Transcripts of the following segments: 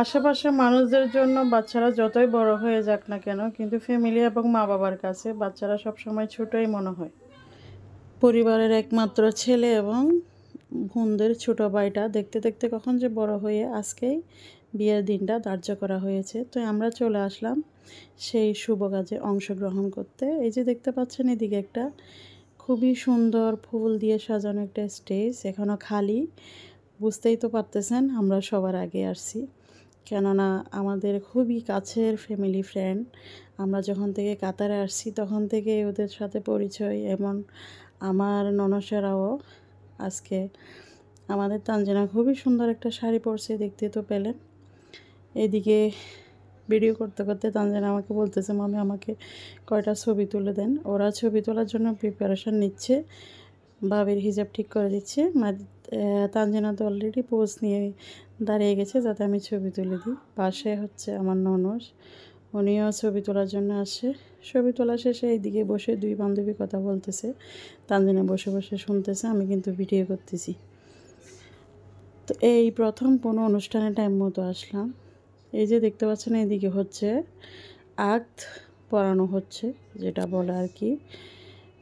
আশেপাশের মানুষদের জন্য বাচ্চারা যতই বড় হয়ে যাক না কেন, কিন্তু ফ্যামিলি এবং মা বাবার কাছে বাচ্চারা সবসময় ছোটই মনে হয়। পরিবারের একমাত্র ছেলে এবং বোনদের ছোট ভাইটা দেখতে দেখতে কখন যে বড় হয়ে আজকেই বিয়ের দিনটা ধার্য করা হয়েছে। তো আমরা চলে আসলাম সেই শুভ কাজে অংশগ্রহণ করতে। এই যে দেখতে পাচ্ছেন এদিকে একটা খুবই সুন্দর ফুল দিয়ে সাজানো একটা স্টেজ, এখনও খালি। বুঝতেই তো পারতেছেন আমরা সবার আগে আসছি, কেননা আমাদের খুবই কাছের ফ্যামিলি ফ্রেন্ড। আমরা যখন থেকে কাতারে আসছি তখন থেকে ওদের সাথে পরিচয়, এবং আমার ননসেরাও আজকে আমাদের তানজিনা খুবই সুন্দর একটা শাড়ি পরছে, দেখতে তো পেলেন। এদিকে ভিডিও করতে করতে তানজিনা আমাকে বলতেছে, মামি আমাকে কয়টা ছবি তুলে দেন। ওরা ছবি তোলার জন্য প্রিপারেশান নিচ্ছে, ভাবির হিজাব ঠিক করে দিচ্ছে। তানজিনা তো অলরেডি পোজ নিয়ে দাঁড়িয়ে গেছে যাতে আমি ছবি তুলে দিই। পাশে হচ্ছে আমার ননস, উনিও ছবি তোলার জন্য আসে। ছবি তোলা শেষে এইদিকে বসে দুই বান্ধবী কথা বলতেছে, তানজিনা বসে বসে শুনতেছে, আমি কিন্তু ভিডিও করতেছি। তো এই প্রথম কোনো অনুষ্ঠানে টাইম মতো আসলাম। এই যে দেখতে পাচ্ছেন এইদিকে হচ্ছে আক্ত পড়ানো হচ্ছে, যেটা বলে আর কি।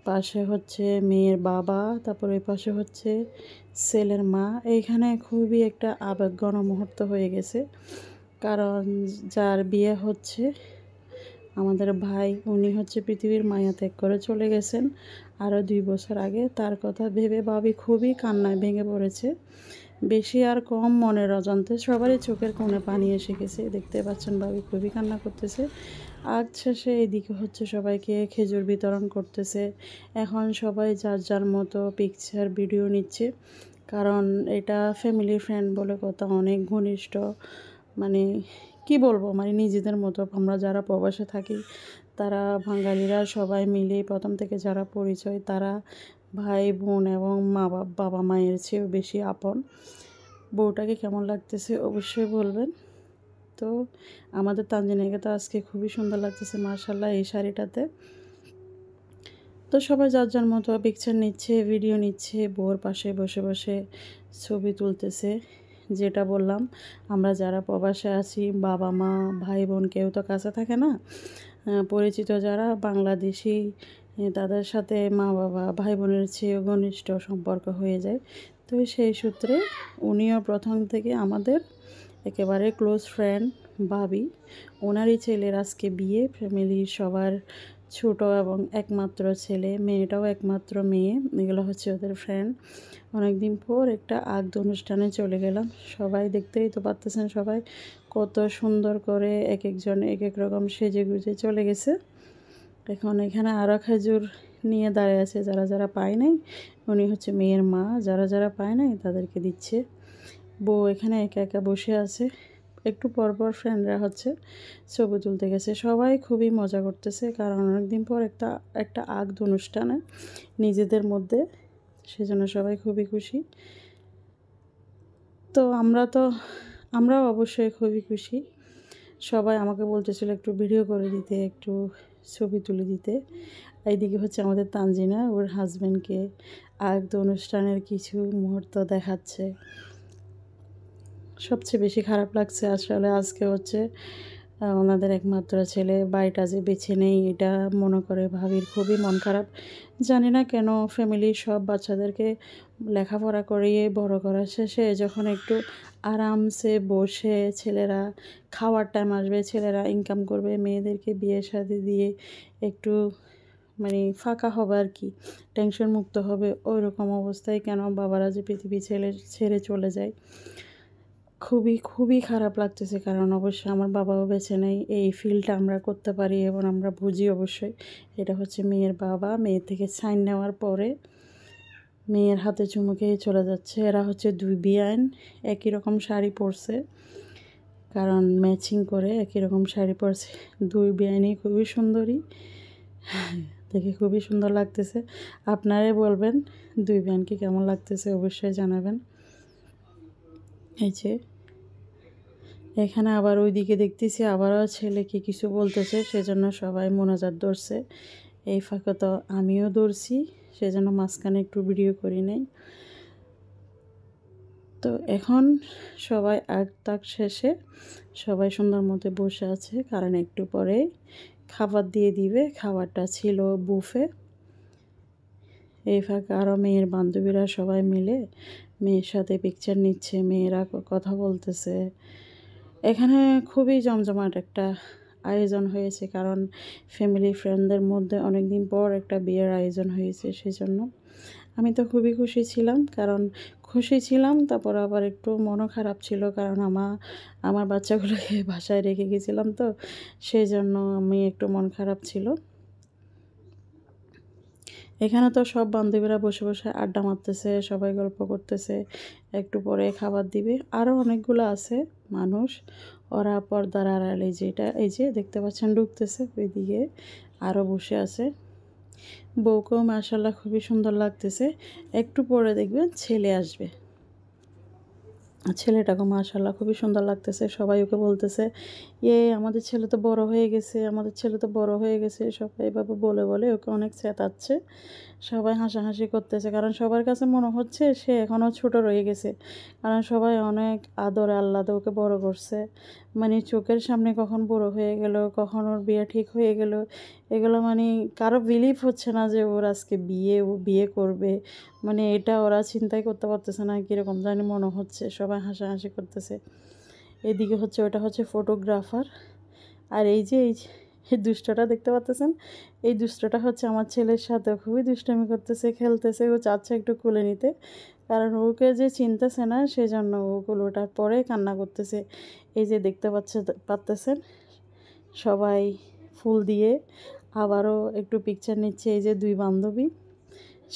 পাশে হচ্ছে মেয়ের বাবা, তারপর ওই পাশে হচ্ছে ছেলের মা। এইখানে খুবই একটা আবেগঘন মুহূর্ত হয়ে গেছে, কারণ যার বিয়ে হচ্ছে আমাদের ভাই, উনি হচ্ছে পৃথিবীর মায়া ত্যাগ করে চলে গেছেন আরও 2 বছর আগে। তার কথা ভেবে ভাবি খুবই কান্নায় ভেঙে পড়েছে। বেশি আর কম মনের অজান্তে সবারই চোখের কোণে পানি এসে গেছে। দেখতে পাচ্ছেন ভাবি খুবই কান্না করতেছে। আগ শেষে এদিকে হচ্ছে সবাইকে খেজুর বিতরণ করতেছে। এখন সবাই যার যার মতো পিকচার ভিডিও নিচ্ছে, কারণ এটা ফ্যামিলি ফ্রেন্ড বলে কথা, অনেক ঘনিষ্ঠ। মানে কি বলবো, মানে নিজেদের মতো। আমরা যারা প্রবাসে থাকি তারা বাঙালিরা সবাই মিলে প্রথম থেকে যারা পরিচয়, তারা ভাই বোন এবং বাবা মায়ের চেয়েও বেশি আপন। বউটাকে কেমন লাগতেছে অবশ্যই বলবেন। তো আমাদের তানজিনাকে তো আজকে খুবই সুন্দর লাগতেছে মাশাআল্লাহ এই শাড়িটাতে। তো সবাই যার যার মতো পিকচার নিচ্ছে, ভিডিও নিচ্ছে, বউর পাশে বসে বসে ছবি তুলতেছে। যেটা বললাম, আমরা যারা প্রবাসে আছি, বাবা মা ভাই বোন কেউ তো কাছে থাকে না। পরিচিত যারা বাংলাদেশি, তাদের সাথে মা বাবা ভাই বোনের চেয়েও ঘনিষ্ঠ সম্পর্ক হয়ে যায়। তো সেই সূত্রে উনিও প্রথম থেকে আমাদের একেবারে ক্লোজ ফ্রেন্ড ভাবি। ওনারই ছেলের আজকে বিয়ে, ফ্যামিলির সবার ছোট এবং একমাত্র ছেলে, মেয়েটাও একমাত্র মেয়ে। এগুলো হচ্ছে ওদের ফ্রেন্ড। অনেক দিন পর একটা আগ্দ অনুষ্ঠানে চলে গেলাম। সবাই দেখতেই তো পারতেছেন, সবাই কত সুন্দর করে এক একজন এক এক রকম সেজে গুজে চলে গেছে। এখন এখানে আরও খেজুর নিয়ে দাঁড়িয়ে আছে যারা যারা পায় নাই। উনি হচ্ছে মেয়ের মা, যারা যারা পায় নাই তাদেরকে দিচ্ছে। বউ এখানে একা একা বসে আছে। একটু পরপর ফ্রেন্ডরা হচ্ছে ছবি তুলতে গেছে। সবাই খুবই মজা করতেছে, কারণ অনেকদিন পর একটা একটা আগ্দ অনুষ্ঠানে নিজেদের মধ্যে, সেজন্য সবাই খুবই খুশি। তো আমরাও অবশ্যই খুবই খুশি। সবাই আমাকে বলতেছিল একটু ভিডিও করে দিতে, একটু ছবি তুলে দিতে। এইদিকে হচ্ছে আমাদের তানজিনা ওর হাজব্যান্ডকে আরেকটা অনুষ্ঠানের কিছু মুহূর্ত দেখাচ্ছে। সবচেয়ে বেশি খারাপ লাগছে আসলে আজকে হচ্ছে ওনাদের একমাত্র ছেলে বাড়িটা যে বেছে নেই, এটা মনে করে ভাবির খুবই মন খারাপ। জানি না কেন ফ্যামিলির সব বাচ্চাদেরকে লেখাপড়া করিয়ে বড় করার শেষে যখন একটু আরামসে বসে ছেলেরা খাওয়ার টাইম আসবে, ছেলেরা ইনকাম করবে, মেয়েদেরকে বিয়ে শাদী দিয়ে একটু মানে ফাঁকা হবে আর কি, টেনশন মুক্ত হবে, ওই রকম অবস্থায় কেন বাবারা যে পৃথিবী ছেড়ে চলে যায়। খুবই খুবই খারাপ লাগতেছে, কারণ অবশ্যই আমার বাবাও বেঁচে নেই। এই ফিলটা আমরা করতে পারি এবং আমরা বুঝি অবশ্যই। এটা হচ্ছে মেয়ের বাবা, মেয়ের থেকে সাইন নেওয়ার পরে মেয়ের হাতে চুমু খেয়ে চলে যাচ্ছে। এরা হচ্ছে দুই বিয়ান, একই রকম শাড়ি পরছে, কারণ ম্যাচিং করে একই রকম শাড়ি পরছে। দুই বিয়ানই খুবই সুন্দরী, দেখে খুবই সুন্দর লাগতেছে। আপনারাই বলবেন দুই বিয়ানকে কেমন লাগতেছে, অবশ্যই জানাবেন। এই যে এখানে আবার ওইদিকে দেখতেছি আবারও ছেলেকে কিছু বলতেছে, সেজন্য সবাই মোনাজাত ধরছে। এই ফাঁকে তো আমিও ধরছি, সেজন্য মাঝখানে একটু ভিডিও করি নাই। তো এখন সবাই আগ তাক শেষে সবাই সুন্দর মতো বসে আছে, কারণ একটু পরে খাবার দিয়ে দিবে। খাবারটা ছিল বুফে। এই ফাঁকে আরও মেয়ের বান্ধবীরা সবাই মিলে মেয়ের সাথে পিকচার নিচ্ছে, মেয়েরা কথা বলতেছে। এখানে খুবই জমজমাট একটা আয়োজন হয়েছে, কারণ ফ্যামিলি ফ্রেন্ডদের মধ্যে অনেক দিন পর একটা বিয়ের আয়োজন হয়েছে। সেই জন্য আমি তো খুবই খুশি ছিলাম, কারণ খুশি ছিলাম, তারপর আবার একটু মনও খারাপ ছিল, কারণ আমার বাচ্চাগুলোকে বাসায় রেখে গেছিলাম, তো সেই জন্য আমি একটু মন খারাপ ছিল। এখানে তো সব বান্ধবীরা বসে বসে আড্ডা মারতেছে, সবাই গল্প করতেছে। একটু পরে খাবার দিবে। আরও অনেকগুলো আছে মানুষ, ওরা পর্দার আড়ালে, যেটা এই যে দেখতে পাচ্ছেন ঢুকতেছে ওইদিকে আরও বসে আছে। বউকেও মাশাআল্লাহ খুবই সুন্দর লাগতেছে। একটু পরে দেখবেন ছেলে আসবে, ছেলেটাকে মাশাআল্লাহ খুবই সুন্দর লাগতেছে। সবাই ওকে বলতেছে, আমাদের ছেলে তো বড় হয়ে গেছে, আমাদের ছেলে তো বড় হয়ে গেছে। সবাই এভাবে বলে বলে ওকে অনেক চেতাচ্ছে। সবাই হাসাহাসি করতেছে, কারণ সবার কাছে মনে হচ্ছে সে এখনও ছোট রয়ে গেছে, কারণ সবাই অনেক আদরে আহ্লাদে ওকে বড় করছে। মানে চোখের সামনে কখন বড় হয়ে গেল, কখন ওর বিয়ে ঠিক হয়ে গেল, এগুলো মানে কারো বিলিভ হচ্ছে না যে ওর আজকে ও বিয়ে করবে। মানে এটা ওরা চিন্তাই করতে পারতেছে না, কীরকম জানি মনে হচ্ছে। সবাই হাসাহাসি করতেছে। এদিকে হচ্ছে ওটা হচ্ছে ফটোগ্রাফার। আর এই দুষ্টটা দেখতে পাচ্তেছেন, এই দুষ্টটা হচ্ছে আমার ছেলের সাথে খুবই দুষ্টামি করতেছে, খেলতেছে। ও চাচ্ছে একটু কোলে নিতে, কারণ ওকে যে চিনতেছে না, সেজন্য ওগুলো ওটার পরে কান্না করতেছে। এই যে দেখতে পাচ্তেছেন সবাই ফুল দিয়ে আবারও একটু পিকচার নিচ্ছে। এই যে দুই বান্ধবী,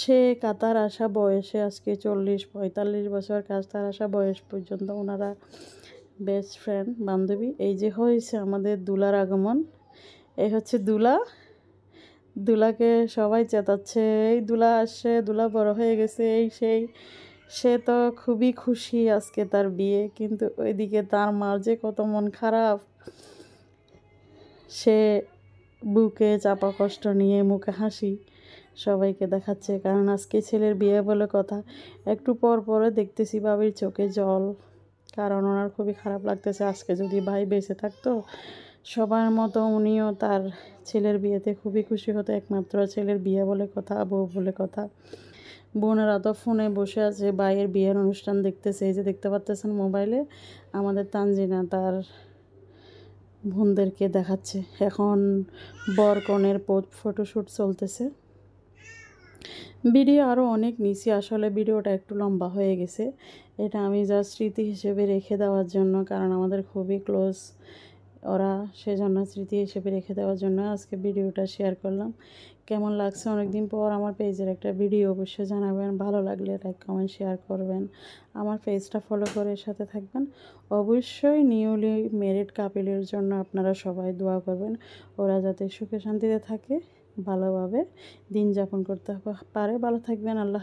সে কাতার আসা বয়সে, আজকে 40-45 বছর কাতার আসা বয়স পর্যন্ত ওনারা বেস্ট ফ্রেন্ড বান্ধবী। এই যে হয়েছে আমাদের দুলার আগমন। এই হচ্ছে দুলাকে সবাই চেতাচ্ছে, এই দুলা আসছে, দুলা বড় হয়ে গেছে, এই সেই। সে তো খুবই খুশি আজকে তার বিয়ে, কিন্তু ওইদিকে তার মার যে কত মন খারাপ। সে বুকে চাপা কষ্ট নিয়ে মুখে হাসি সবাইকে দেখাচ্ছে, কারণ আজকে ছেলের বিয়ে বলে কথা। একটু পর পরে দেখতেছি বাবির চোখে জল, কারণ ওনার খুবই খারাপ লাগতেছে। আজকে যদি ভাই বেঁচে থাকতো, সবার মতো উনিও তার ছেলের বিয়েতে খুবই খুশি হতো। একমাত্র ছেলের বিয়ে বলে কথা, বউ বলে কথা। বোনেরা তো ফোনে বসে আছে, ভাইয়ের বিয়ের অনুষ্ঠান দেখতেছে। এই যে দেখতে পাচ্তেছেন মোবাইলে আমাদের তানজিনা তার বোনদেরকে দেখাচ্ছে। এখন বর কনের ফটোশ্যুট চলতেছে। ভিডিও আরও অনেক নিচে, আসলে ভিডিওটা একটু লম্বা হয়ে গেছে। এটা আমি জাস্ট স্মৃতি হিসেবে রেখে দেওয়ার জন্য, কারণ আমাদের খুবই ক্লোজ ওরা, সেজন্য স্মৃতি হিসেবে রেখে দেওয়ার জন্য আজকে ভিডিওটা শেয়ার করলাম। কেমন লাগছে অনেক দিন পর আমার পেজের একটা ভিডিও, অবশ্যই জানাবেন। ভালো লাগলে লাইক কমেন্ট শেয়ার করবেন, আমার পেজটা ফলো করে সাথে থাকবেন। অবশ্যই নিউলি ম্যারিড কাপলের জন্য আপনারা সবাই দোয়া করবেন, ওরা যাতে সুখে শান্তিতে থাকে, ভালোভাবে দিন যাপন করতে পারে। ভালো থাকবেন। আল্লাহ।